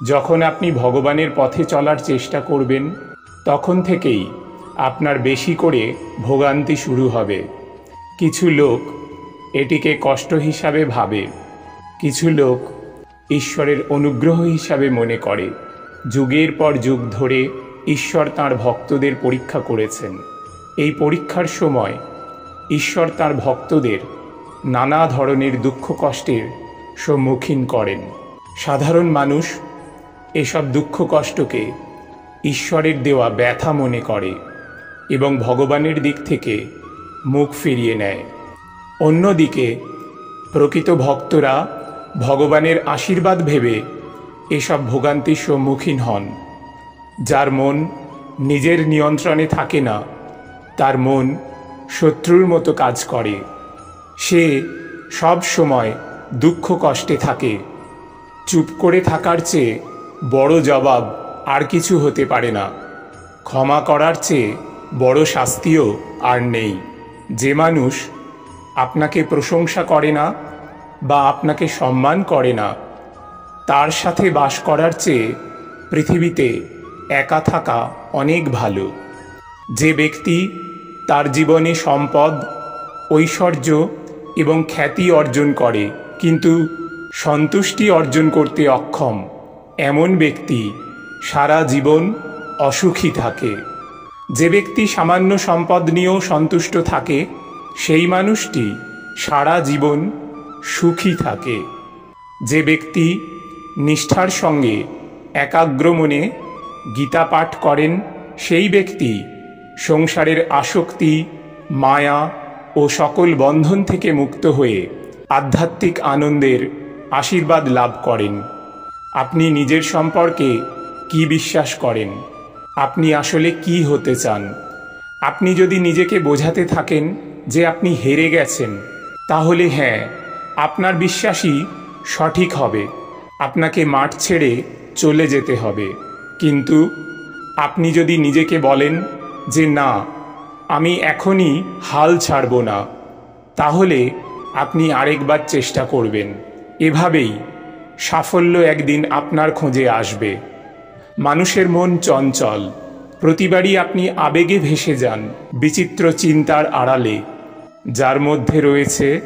যখন আপনি ভগবানের পথে চলার চেষ্টা করবেন তখন থেকেই আপনার বেশি করে ভোগান্তি শুরু হবে। কিছু লোক এটিকে কষ্ট হিসাবে ভাবে, কিছু লোক ঈশ্বরের অনুগ্রহ হিসাবে মনে করে। যুগের পর যুগ ধরে ঈশ্বর তাঁর ভক্তদের পরীক্ষা করেছেন। এই পরীক্ষার সময় ঈশ্বর তাঁর ভক্তদের নানা ধরনের দুঃখ কষ্টের সম্মুখীন করেন। সাধারণ মানুষ এসব দুঃখ কষ্টকে ঈশ্বরের দেওয়া ব্যথা মনে করে এবং ভগবানের দিক থেকে মুখ ফিরিয়ে নেয়। অন্যদিকে প্রকৃত ভক্তরা ভগবানের আশীর্বাদ ভেবে এসব ভোগান্তির সম্মুখীন হন। যার মন নিজের নিয়ন্ত্রণে থাকে না, তার মন শত্রুর মতো কাজ করে। সে সব সময় দুঃখ কষ্টে থাকে। চুপ করে থাকার চেয়ে বড় জবাব আর কিছু হতে পারে না। ক্ষমা করার চেয়ে বড় শাস্তিও আর নেই। যে মানুষ আপনাকে প্রশংসা করে না বা আপনাকে সম্মান করে না, তার সাথে বাস করার চেয়ে পৃথিবীতে একা থাকা অনেক ভালো। যে ব্যক্তি তার জীবনে সম্পদ, ঐশ্বর্য এবং খ্যাতি অর্জন করে কিন্তু সন্তুষ্টি অর্জন করতে অক্ষম, এমন ব্যক্তি সারা জীবন অসুখী থাকে। যে ব্যক্তি সামান্য সম্পদ নিয়েও সন্তুষ্ট থাকে, সেই মানুষটি সারা জীবন সুখী থাকে। যে ব্যক্তি নিষ্ঠার সঙ্গে একাগ্র মনে গীতা পাঠ করেন, সেই ব্যক্তি সংসারের আসক্তি, মায়া ও সকল বন্ধন থেকে মুক্ত হয়ে আধ্যাত্মিক আনন্দের আশীর্বাদ লাভ করেন। আপনি নিজের সম্পর্কে কি বিশ্বাস করেন? আপনি আসলে কি হতে চান? আপনি যদি নিজেকে বোঝাতে থাকেন যে আপনি হেরে গেছেন, তাহলে হ্যাঁ, আপনার বিশ্বাসই সঠিক হবে। আপনাকে মাঠ ছেড়ে চলে যেতে হবে। কিন্তু আপনি যদি নিজেকে বলেন যে না, আমি এখনই হাল ছাড়ব না, তাহলে আপনি আরেকবার চেষ্টা করবেন। এভাবেই সাফল্য একদিন আপনার খোঁজে আসবে। মানুষের মন চঞ্চল। প্রতিবারই আপনি আবেগে ভেসে যান বিচিত্র চিন্তার আড়ালে, যার মধ্যে রয়েছে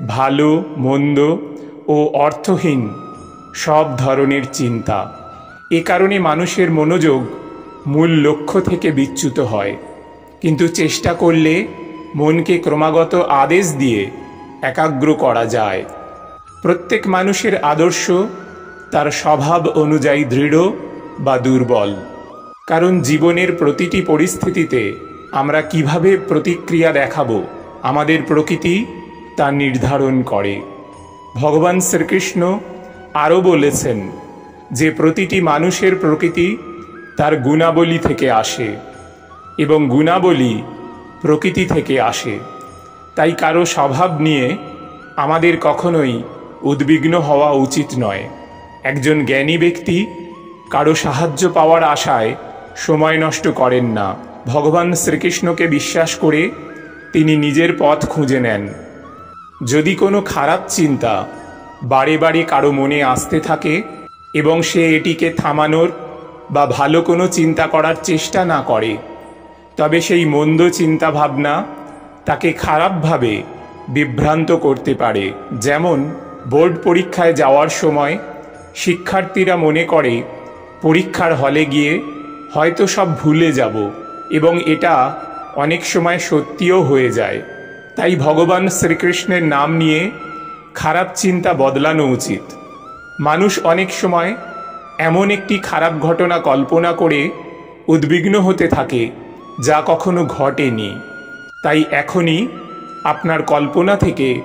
ভালো, মন্দ ও অর্থহীন সব ধরনের চিন্তা। এ কারণে মানুষের মনোযোগ মূল লক্ষ্য থেকে বিচ্যুত হয়। কিন্তু চেষ্টা করলে মনকে ক্রমাগত আদেশ দিয়ে একাগ্র করা যায়। প্রত্যেক মানুষের আদর্শ তার স্বভাব অনুযায়ী দৃঢ় বা দুর্বল। কারণ জীবনের প্রতিটি পরিস্থিতিতে আমরা কিভাবে প্রতিক্রিয়া দেখাবো, আমাদের প্রকৃতি তা নির্ধারণ করে। ভগবান শ্রীকৃষ্ণ আরও বলেছেন যে প্রতিটি মানুষের প্রকৃতি তার গুণাবলী থেকে আসে এবং গুণাবলী প্রকৃতি থেকে আসে। তাই কারো স্বভাব নিয়ে আমাদের কখনোই উদ্বিগ্ন হওয়া উচিত নয়। একজন জ্ঞানী ব্যক্তি কারো সাহায্য পাওয়ার আশায় সময় নষ্ট করেন না। ভগবান শ্রীকৃষ্ণকে বিশ্বাস করে তিনি নিজের পথ খুঁজে নেন। যদি কোনো খারাপ চিন্তা বারে বারে কারো মনে আসতে থাকে এবং সে এটিকে থামানোর বা ভালো কোনো চিন্তা করার চেষ্টা না করে, তবে সেই মন্দ চিন্তা ভাবনা তাকে খারাপভাবে বিভ্রান্ত করতে পারে। যেমন বোর্ড পরীক্ষায় যাওয়ার সময় শিক্ষার্থীরা মনে করে পরীক্ষার হলে গিয়ে হয়তো সব ভুলে যাব, এবং এটা অনেক সময় সত্যিও হয়ে যায়। তাই ভগবান শ্রীকৃষ্ণের নাম নিয়ে খারাপ চিন্তা বদলানো উচিত। মানুষ অনেক সময় এমন একটি খারাপ ঘটনা কল্পনা করে উদ্বিগ্ন হতে থাকে যা কখনো ঘটেনি। তাই এখনই আপনার কল্পনা থেকে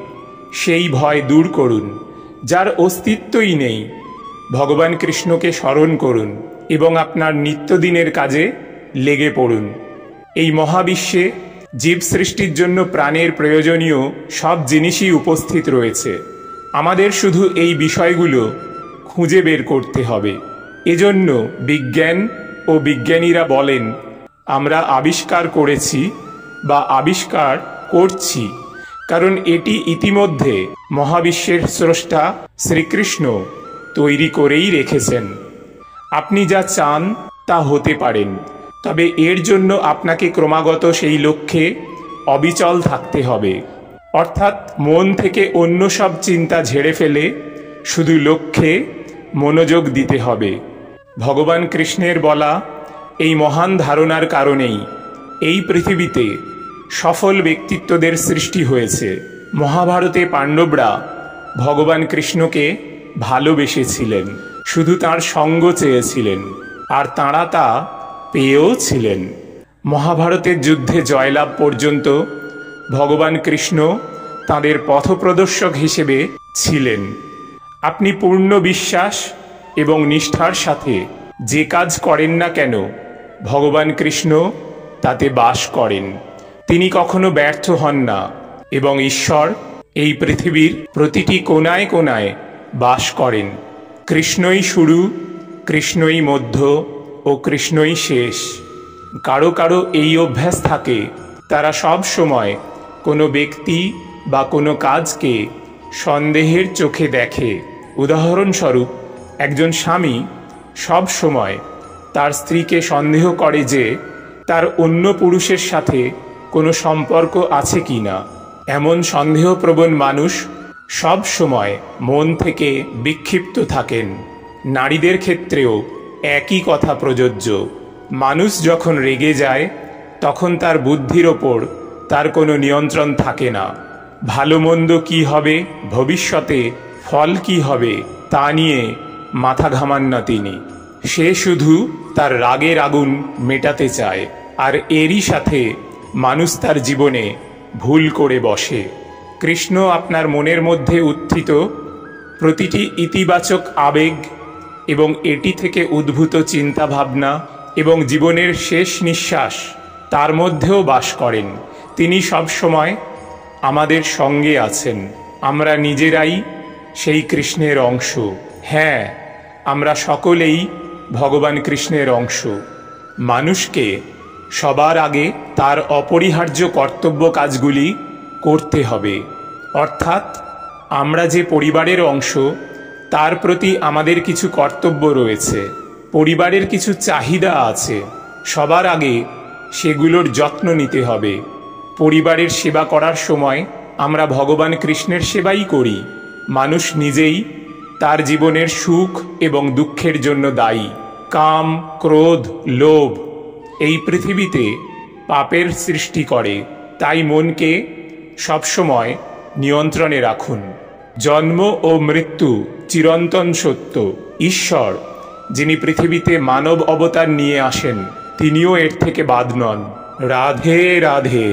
সেই ভয় দূর করুন যার অস্তিত্বই নেই। ভগবান কৃষ্ণকে স্মরণ করুন এবং আপনার নিত্যদিনের কাজে লেগে পড়ুন। এই মহাবিশ্বে জীব সৃষ্টির জন্য প্রাণের প্রয়োজনীয় সব জিনিসই উপস্থিত রয়েছে। আমাদের শুধু এই বিষয়গুলো খুঁজে বের করতে হবে। এজন্য বিজ্ঞান ও বিজ্ঞানীরা বলেন, আমরা আবিষ্কার করেছি বা আবিষ্কার করছি, কারণ এটি ইতিমধ্যে মহাবিশ্বের স্রষ্টা শ্রীকৃষ্ণ তৈরি করেই রেখেছেন। আপনি যা চান তা হতে পারেন, তবে এর জন্য আপনাকে ক্রমাগত সেই লক্ষ্যে অবিচল থাকতে হবে। অর্থাৎ মন থেকে অন্য সব চিন্তা ঝেড়ে ফেলে শুধু লক্ষ্যে মনোযোগ দিতে হবে। ভগবান কৃষ্ণের বলা এই মহান ধারণার কারণেই এই পৃথিবীতে সফল ব্যক্তিত্বদের সৃষ্টি হয়েছে। মহাভারতে পাণ্ডবরা ভগবান কৃষ্ণকে ভালোবেসেছিলেন, শুধু তাঁর সঙ্গ চেয়েছিলেন, আর তাঁরা তা পেয়েও ছিলেন। মহাভারতের যুদ্ধে জয়লাভ পর্যন্ত ভগবান কৃষ্ণ তাঁদের পথপ্রদর্শক হিসেবে ছিলেন। আপনি পূর্ণ বিশ্বাস এবং নিষ্ঠার সাথে যে কাজ করেন না কেন, ভগবান কৃষ্ণ তাতে বাস করেন। তিনি কখনো ব্যর্থ হন না এবং ঈশ্বর এই পৃথিবীর প্রতিটি কোণায় কোণায় বাস করেন। কৃষ্ণই শুরু, কৃষ্ণই মধ্য ও কৃষ্ণই শেষ। কারো কারো এই অভ্যাস থাকে, তারা সব সময় কোনো ব্যক্তি বা কোনো কাজকে সন্দেহের চোখে দেখে। উদাহরণস্বরূপ, একজন স্বামী সব সময় তার স্ত্রীকে সন্দেহ করে যে তার অন্য পুরুষের সাথে কোনো সম্পর্ক আছে কি না। এমন সন্দেহপ্রবণ মানুষ সব সময় মন থেকে বিক্ষিপ্ত থাকেন। নারীদের ক্ষেত্রেও একই কথা প্রযোজ্য। মানুষ যখন রেগে যায় তখন তার বুদ্ধির ওপর তার কোনো নিয়ন্ত্রণ থাকে না। ভালো মন্দ কী হবে, ভবিষ্যতে ফল কী হবে তা নিয়ে মাথা ঘামান না তিনি। সে শুধু তার রাগের আগুন মেটাতে চায়, আর এরই সাথে মানুষ তার জীবনে ভুল করে বসে। কৃষ্ণ আপনার মনের মধ্যে উত্থিত প্রতিটি ইতিবাচক আবেগ এবং এটি থেকে উদ্ভূত চিন্তাভাবনা এবং জীবনের শেষ নিঃশ্বাস তার মধ্যেও বাস করেন। তিনি সবসময় আমাদের সঙ্গে আছেন। আমরা নিজেরাই সেই কৃষ্ণের অংশ। হ্যাঁ, আমরা সকলেই ভগবান কৃষ্ণের অংশ। মানুষকে সবার আগে তার অপরিহার্য কর্তব্য কাজগুলি করতে হবে। অর্থাৎ আমরা যে পরিবারের অংশ, তার প্রতি আমাদের কিছু কর্তব্য রয়েছে। পরিবারের কিছু চাহিদা আছে, সবার আগে সেগুলোর যত্ন নিতে হবে। পরিবারের সেবা করার সময় আমরা ভগবান কৃষ্ণের সেবাই করি। মানুষ নিজেই তার জীবনের সুখ এবং দুঃখের জন্য দায়ী। কাম, ক্রোধ, লোভ এই পৃথিবীতে পাপের সৃষ্টি করে। তাই মনকে সবসময় নিয়ন্ত্রণে রাখুন। জন্ম ও মৃত্যু চিরন্তন সত্য। ঈশ্বর, যিনি পৃথিবীতে মানব অবতার নিয়ে আসেন, তিনিও এর থেকে বাদ নন। রাধে রাধে।